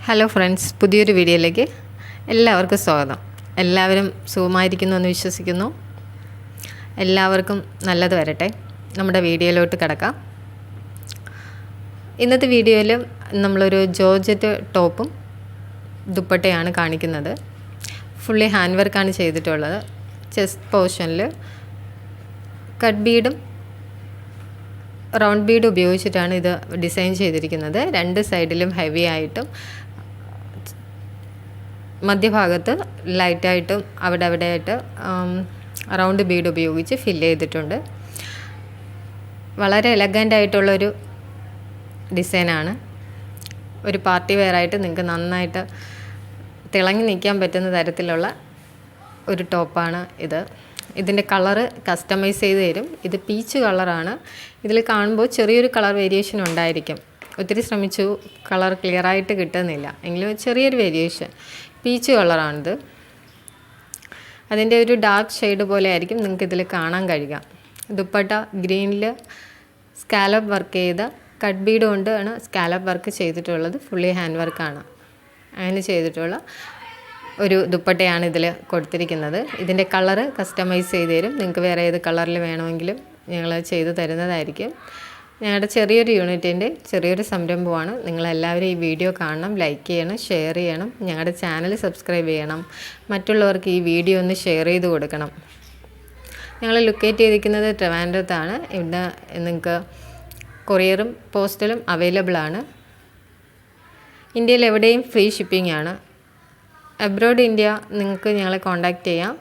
Hello friends, പുതിയൊരു വീഡിയോയിലേക്ക് എല്ലാവർക്കും സ്വാഗതം. എല്ലാവരും സുഖമായിരിക്കുന്നു എന്ന് വിശ്വസിക്കുന്നു. എല്ലാവർക്കും നല്ലത് വരട്ടെ. നമ്മുടെ വീഡിയോയിലോട്ട് കിടക്കാം. ഇന്നത്തെ വീഡിയോയിൽ നമ്മളൊരു ജോർജറ്റ് ടോപ്പും ദുപ്പട്ടയാണ് കാണിക്കുന്നത്. ഫുള്ളി ഹാൻഡ് വർക്കാണ് ചെയ്തിട്ടുള്ളത്. ചെസ്റ്റ് പോർഷനിൽ കട്ട് ബീഡും റൗണ്ട് ബീഡ് ഉപയോഗിച്ചിട്ടാണ് ഇത് ഡിസൈൻ ചെയ്തിരിക്കുന്നത്. രണ്ട് സൈഡിലും ഹെവി ആയിട്ടും മധ്യഭാഗത്ത് ലൈറ്റായിട്ടും അവിടെ ആയിട്ട് റൗണ്ട് ബീഡ് ഉപയോഗിച്ച് ഫില്ല് ചെയ്തിട്ടുണ്ട്. വളരെ എലഗൻ്റ് ആയിട്ടുള്ളൊരു ഡിസൈനാണ്. ഒരു പാർട്ടി വെയറായിട്ട് നിങ്ങൾക്ക് നന്നായിട്ട് തിളങ്ങി നിൽക്കാൻ പറ്റുന്ന തരത്തിലുള്ള ഒരു ടോപ്പാണ് ഇത്. ഇതിൻ്റെ കളറ് കസ്റ്റമൈസ് ചെയ്ത് തരും. ഇത് പീച്ച് കളറാണ്. ഇതിൽ കാണുമ്പോൾ ചെറിയൊരു കളർ വേരിയേഷൻ ഉണ്ടായിരിക്കും. ഒത്തിരി ശ്രമിച്ചു, കളർ ക്ലിയറായിട്ട് കിട്ടുന്നില്ല. എങ്കിലും ചെറിയൊരു വേരിയേഷൻ. പീച്ച് കളറാണിത്. അതിൻ്റെ ഒരു ഡാർക്ക് ഷെയ്ഡ് പോലെ ആയിരിക്കും നിങ്ങൾക്ക് ഇതിൽ കാണാൻ കഴിയുക. ദുപ്പട്ട ഗ്രീനിൽ സ്കാലപ്പ് വർക്ക് ചെയ്ത കട്ട് ബീഡ് കൊണ്ടാണ് സ്കാലപ്പ് വർക്ക് ചെയ്തിട്ടുള്ളത്. ഫുള്ളി ഹാൻഡ് വർക്കാണ്. അങ്ങനെ ചെയ്തിട്ടുള്ള ഒരു ദുപ്പട്ടയാണ് ഇതിൽ കൊടുത്തിരിക്കുന്നത്. ഇതിൻ്റെ കളറ് കസ്റ്റമൈസ് ചെയ്ത് തരും. നിങ്ങൾക്ക് വേറെ ഏത് കളറിൽ വേണമെങ്കിലും ഞങ്ങൾ ചെയ്ത് തരുന്നതായിരിക്കും. ഞങ്ങളുടെ ചെറിയൊരു യൂണിറ്റിൻ്റെ ചെറിയൊരു സംരംഭമാണ്. നിങ്ങളെല്ലാവരും ഈ വീഡിയോ കാണണം, ലൈക്ക് ചെയ്യണം, ഷെയർ ചെയ്യണം, ഞങ്ങളുടെ ചാനൽ സബ്സ്ക്രൈബ് ചെയ്യണം. മറ്റുള്ളവർക്ക് ഈ വീഡിയോ ഒന്ന് ഷെയർ ചെയ്ത് കൊടുക്കണം. ഞങ്ങൾ ലൊക്കേറ്റ് ചെയ്തിരിക്കുന്നത് ട്രിവാൻഡ്രത്താണ്. ഇവിടെ നിങ്ങൾക്ക് കൊറിയറും പോസ്റ്റലും അവൈലബിൾ ആണ്. ഇന്ത്യയിൽ എവിടെയും ഫ്രീ ഷിപ്പിംഗ് ആണ്. അബ്രോഡ് ഇന്ത്യ നിങ്ങൾക്ക് ഞങ്ങളെ കോൺടാക്റ്റ് ചെയ്യാം.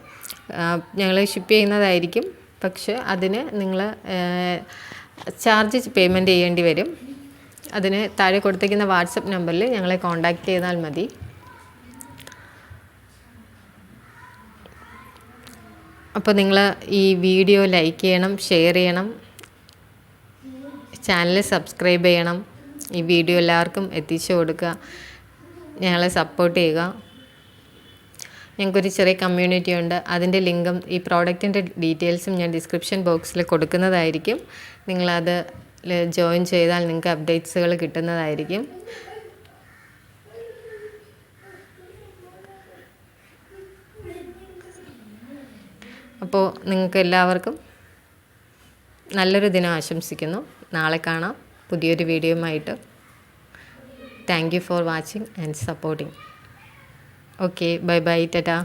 ഞങ്ങൾ ഷിപ്പ് ചെയ്യുന്നതായിരിക്കും. പക്ഷേ അതിന് നിങ്ങൾ ചാർജ് പേയ്മെൻറ്റ് ചെയ്യേണ്ടി വരും. അതിന് താഴെ കൊടുത്തിരിക്കുന്ന വാട്സപ്പ് നമ്പറിൽ ഞങ്ങളെ കോൺടാക്റ്റ് ചെയ്താൽ മതി. അപ്പോൾ നിങ്ങൾ ഈ വീഡിയോ ലൈക്ക് ചെയ്യണം, ഷെയർ ചെയ്യണം, ചാനൽ സബ്സ്ക്രൈബ് ചെയ്യണം. ഈ വീഡിയോ എല്ലാവർക്കും എത്തിച്ചു കൊടുക്കുക. ഞങ്ങളെ സപ്പോർട്ട് ചെയ്യുക. ഞങ്ങൾക്കൊരു ചെറിയ കമ്മ്യൂണിറ്റി ഉണ്ട്. അതിൻ്റെ ലിങ്കും ഈ പ്രോഡക്റ്റിൻ്റെ ഡീറ്റെയിൽസും ഞാൻ ഡിസ്ക്രിപ്ഷൻ ബോക്സിൽ കൊടുക്കുന്നതായിരിക്കും. നിങ്ങളത് ജോയിൻ ചെയ്താൽ നിങ്ങൾക്ക് അപ്ഡേറ്റ്സുകൾ കിട്ടുന്നതായിരിക്കും. അപ്പോൾ നിങ്ങൾക്ക് എല്ലാവർക്കും നല്ലൊരു ദിനം ആശംസിക്കുന്നു. നാളെ കാണാം പുതിയൊരു വീഡിയോയുമായിട്ട്. Thank you for watching and supporting. Okay, bye bye, tata.